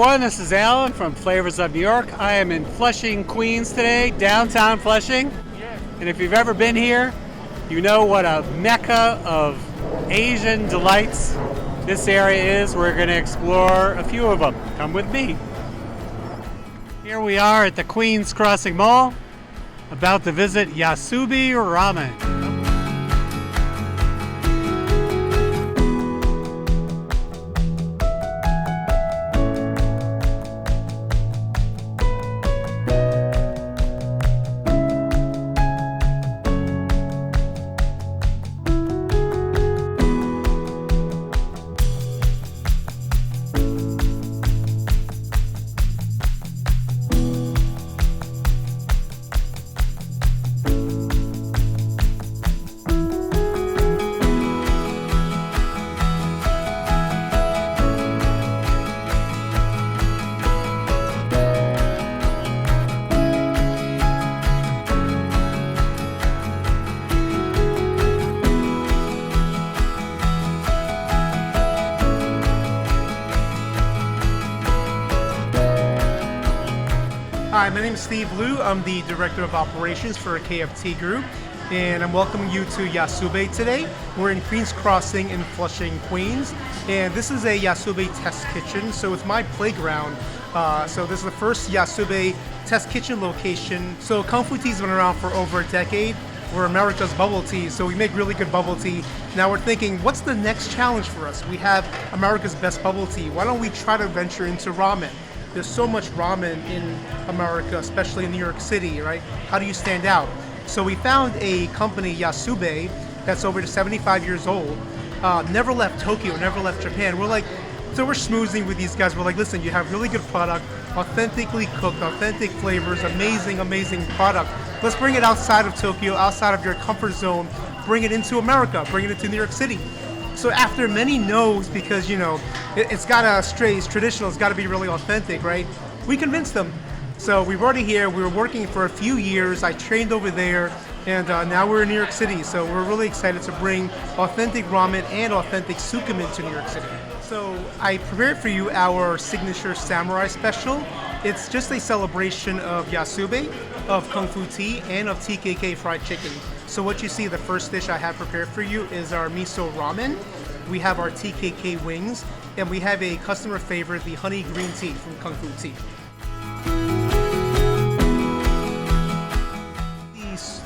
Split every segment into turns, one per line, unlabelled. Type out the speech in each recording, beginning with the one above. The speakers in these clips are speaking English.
everyone, this is Alan from Flavors of New York. I am in Flushing, Queens today, downtown Flushing. And if you've ever been here, you know what a mecca of Asian delights this area is. We're going to explore a few of them. Come with me. Here we are at the Queens Crossing Mall, about to visit Yasubee Ramen.
Hi, my name is Steve Liu. I'm the Director of Operations for KFT Group, and I'm welcoming you to Yasubee today. We're in Queens Crossing in Flushing, Queens, and this is a Yasubee test kitchen, so it's my playground. So this is the first Yasubee test kitchen location. So Kung Fu Tea's been around for over a decade. We're America's bubble tea, so we make really good bubble tea. Now we're thinking, what's the next challenge for us? We have America's best bubble tea. Why don't we try to venture into ramen? There's so much ramen in America, especially in New York City, right? How do you stand out? So we found a company, Yasubee, that's over 75 years old, never left Tokyo, never left Japan. We're schmoozing with these guys. We're like, listen, you have really good product, authentically cooked, authentic flavors, amazing product. Let's bring it outside of Tokyo, outside of your comfort zone, bring it into America, bring it into New York City. So after many no's, because it's gotta stray, it's traditional, it's gotta be really authentic, right? We convinced them. So we're already here, we were working for a few years, I trained over there, and now we're in New York City. So we're really excited to bring authentic ramen and authentic sukumen to New York City. So I prepared for you our signature samurai special. It's just a celebration of Yasubee, of Kung Fu Tea, and of TKK fried chicken. So what you see, the first dish I have prepared for you is our miso ramen. We have our TKK wings, and we have a customer favorite, the honey green tea from Kung Fu Tea.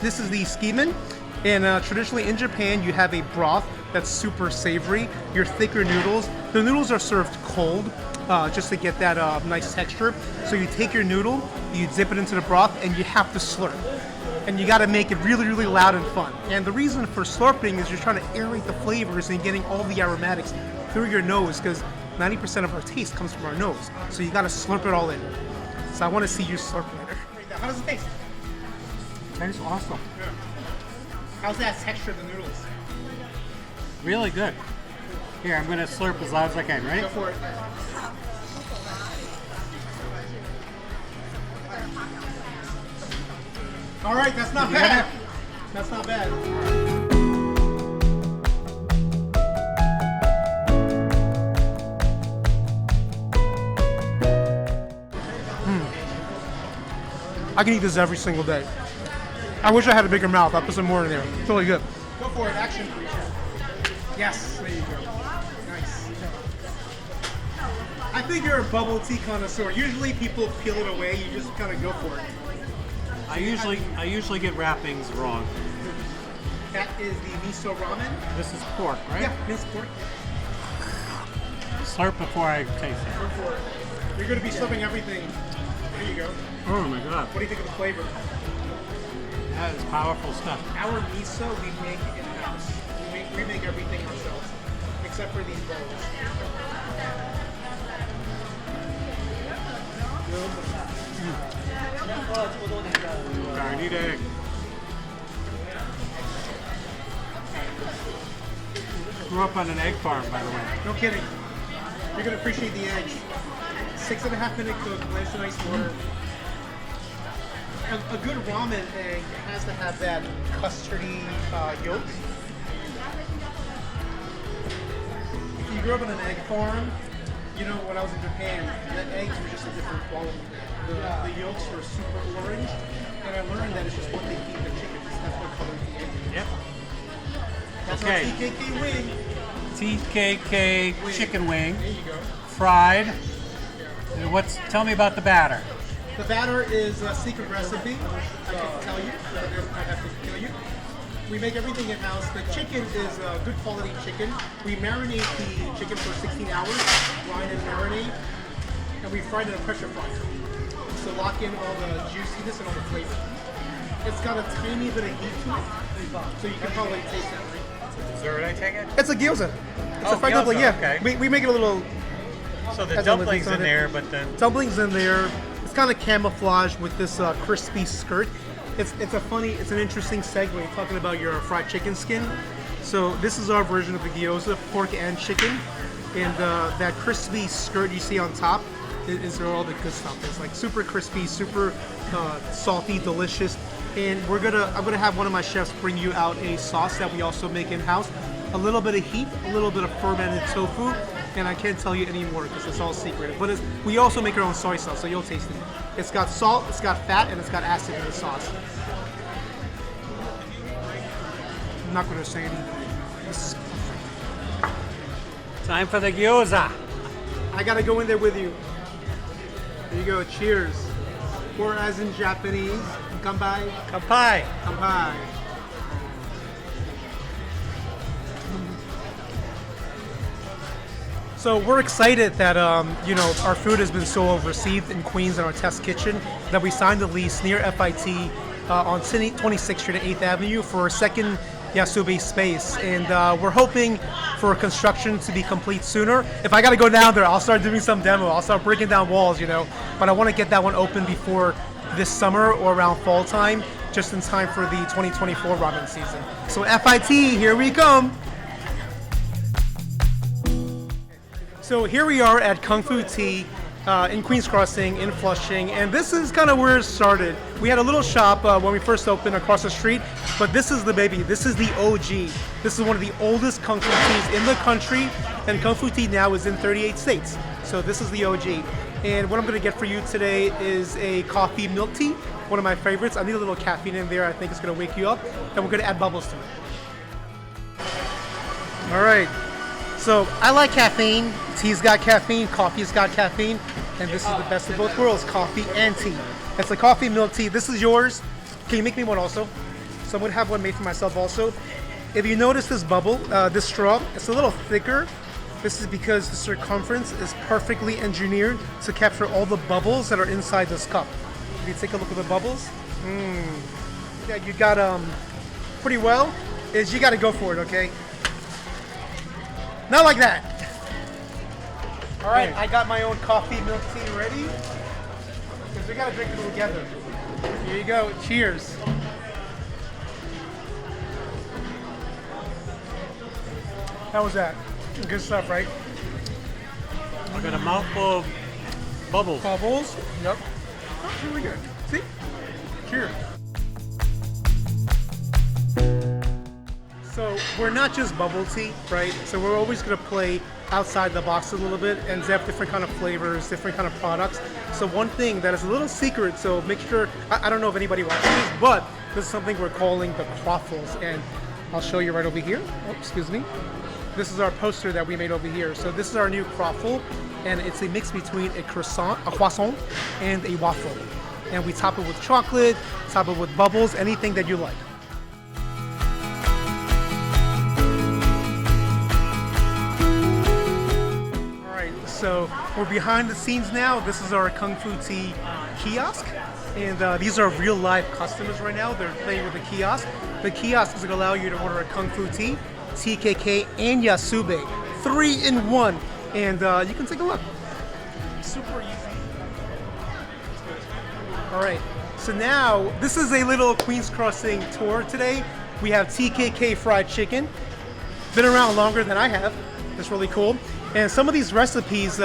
This is the skimen, and traditionally in Japan you have a broth that's super savory, your thicker noodles. The noodles are served cold, just to get that nice texture. So you take your noodle, you dip it into the broth, and you have to slurp. And you gotta make it really loud and fun. And the reason for slurping is you're trying to aerate the flavors and getting all the aromatics through your nose, because 90% of our taste comes from our nose. So you gotta slurp it all in. So I wanna see you slurp later. How does it taste?
It tastes awesome.
Yeah. How's that texture of the noodles?
Really good. Here, I'm gonna slurp as loud as I can, right?
Go for it. All right, that's not bad. That's not bad. I can eat this every single day. I wish I had a bigger mouth. I'll put some more in there. It's really good. Go for it. Action, please. Yes. There you go. Nice. I think you're a bubble tea connoisseur. Usually people peel it away. You just kind of go for it.
I usually get wrappings wrong.
That is the miso ramen.
This is pork, right?
Yeah, minced pork.
Slurp before I taste it.
Go for it. You're going to be slurping everything. There you go.
Oh my god.
What do you think of the flavor?
That is powerful stuff.
Our miso we make in-house. We make everything ourselves, except for these bowls.
Garnied egg. Grew up on an egg farm, by the way.
No kidding. You're gonna appreciate the eggs. 6.5 minute cook, nice and ice water. A good ramen egg has to have that custardy yolk. If you grew up on an egg farm, You know, when I was in Japan, the eggs were just a different quality. The yolks were super orange, and I learned that it's just what they feed the chickens. That's what colors the egg.
Yep.
That's
Okay.
our TKK wing.
TKK chicken wing,
There you go.
fried. And tell me about the batter.
The batter is a secret recipe. I can tell you. I have to tell you. We make everything in-house. The chicken is good quality chicken. We marinate the chicken for 16 hours, brine and marinate, and we fry it in a pressure fryer. So lock in all the juiciness and all the flavor. It's got a tiny bit of heat to it, so you can probably taste that.
Dessert, I take it?
It's a gyoza. It's
Oh,
a fried
gyoza,
dumpling, yeah.
okay.
We make it a little...
So the
has
dumplings
on
in
it.
there, but then
Dumplings in there. It's kind of camouflaged with this crispy skirt. It's an interesting segue talking about your fried chicken skin. So this is our version of the gyoza, pork and chicken, and that crispy skirt you see on top is all the good stuff. It's like super crispy, super salty, delicious. And I'm gonna have one of my chefs bring you out a sauce that we also make in house. A little bit of heat, a little bit of fermented tofu, and I can't tell you any more because it's all secret. But we also make our own soy sauce, so you'll taste it. It's got salt, it's got fat, and it's got acid in the sauce. I'm not gonna say anything. This is perfect.
time for the gyoza.
I gotta go in there with you. There you go. Cheers. Or as in Japanese, kanpai.
Kapai.
Kanpai. So we're excited that our food has been so well received in Queens in our test kitchen that we signed a lease near FIT on 26th Street and 8th Avenue for a second Yasubee space, and we're hoping for construction to be complete sooner. If I got to go down there, I'll start doing some demo. I'll start breaking down walls, But I want to get that one open before this summer or around fall time, just in time for the 2024 ramen season. So FIT, here we come. So here we are at Kung Fu Tea in Queens Crossing in Flushing, and this is kind of where it started. We had a little shop when we first opened across the street, but this is the baby. This is the OG. This is one of the oldest Kung Fu Teas in the country, and Kung Fu Tea now is in 38 states. So this is the OG. And what I'm going to get for you today is a coffee milk tea, one of my favorites. I need a little caffeine in there. I think it's going to wake you up, and we're going to add bubbles to it. All right. So I like caffeine. Tea's got caffeine, coffee's got caffeine, and this is the best of both worlds, coffee and tea. It's a coffee milk tea. This is yours. Can you make me one also? So I'm gonna have one made for myself also. If you notice this bubble, this straw, it's a little thicker. This is because the circumference is perfectly engineered to capture all the bubbles that are inside this cup. If you take a look at the bubbles, yeah, you got pretty well. You got to go for it, okay? Not like that. All right, I got my own coffee milk tea ready because we gotta drink it together. Here you go. Cheers. How was that? Good stuff, right?
I got a mouthful of bubbles.
Bubbles. Yep. Oh, really good. See? Cheers. So we're not just bubble tea, right? So we're always gonna play outside the box a little bit and have different kind of flavors, different kind of products. So one thing that is a little secret, so make sure, I don't know if anybody watches this, but this is something we're calling the croffles, and I'll show you right over here. Oh, excuse me. This is our poster that we made over here. So this is our new croffle, and it's a mix between a croissant, and a waffle. And we top it with chocolate, top it with bubbles, anything that you like. So we're behind the scenes now. This is our Kung Fu Tea kiosk, and these are real live customers right now. They're playing with the kiosk. The kiosk is going to allow you to order a Kung Fu Tea, TKK, and Yasubee, 3 in 1, and you can take a look. Super easy. All right. So now this is a little Queens Crossing tour today. We have TKK fried chicken. Been around longer than I have. It's really cool. And some of these recipes we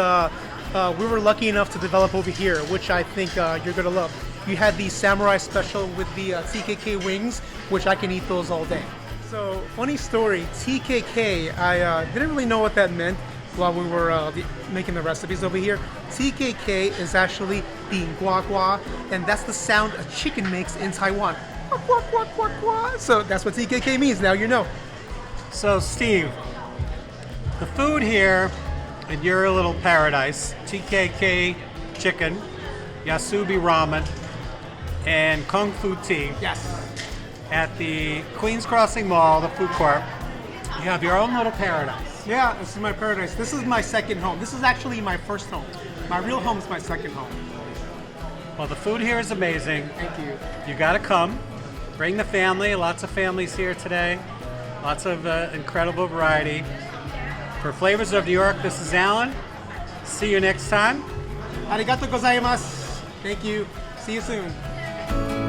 were lucky enough to develop over here, which I think you're gonna love. You had the samurai special with the TKK wings, which I can eat those all day. So funny story, TKK, I didn't really know what that meant while we were making the recipes over here. TKK is actually being gua gua, and that's the sound a chicken makes in Taiwan. Gua, gua, gua, gua, gua. So that's what TKK means. Now you know.
So Steve, the food here in your little paradise, TKK chicken, Yasubee ramen, and Kung Fu tea
Yes.
at the Queens Crossing Mall, the food court. You have your own little paradise.
Yeah, this is my paradise. This is my second home. This is actually my first home. My real home is my second home.
Well, the food here is amazing.
Thank you.
You got to come. Bring the family. Lots of families here today. Lots of incredible variety. For Flavors of New York, this is Alan. See you next time.
Arigato gozaimasu. Thank you. See you soon.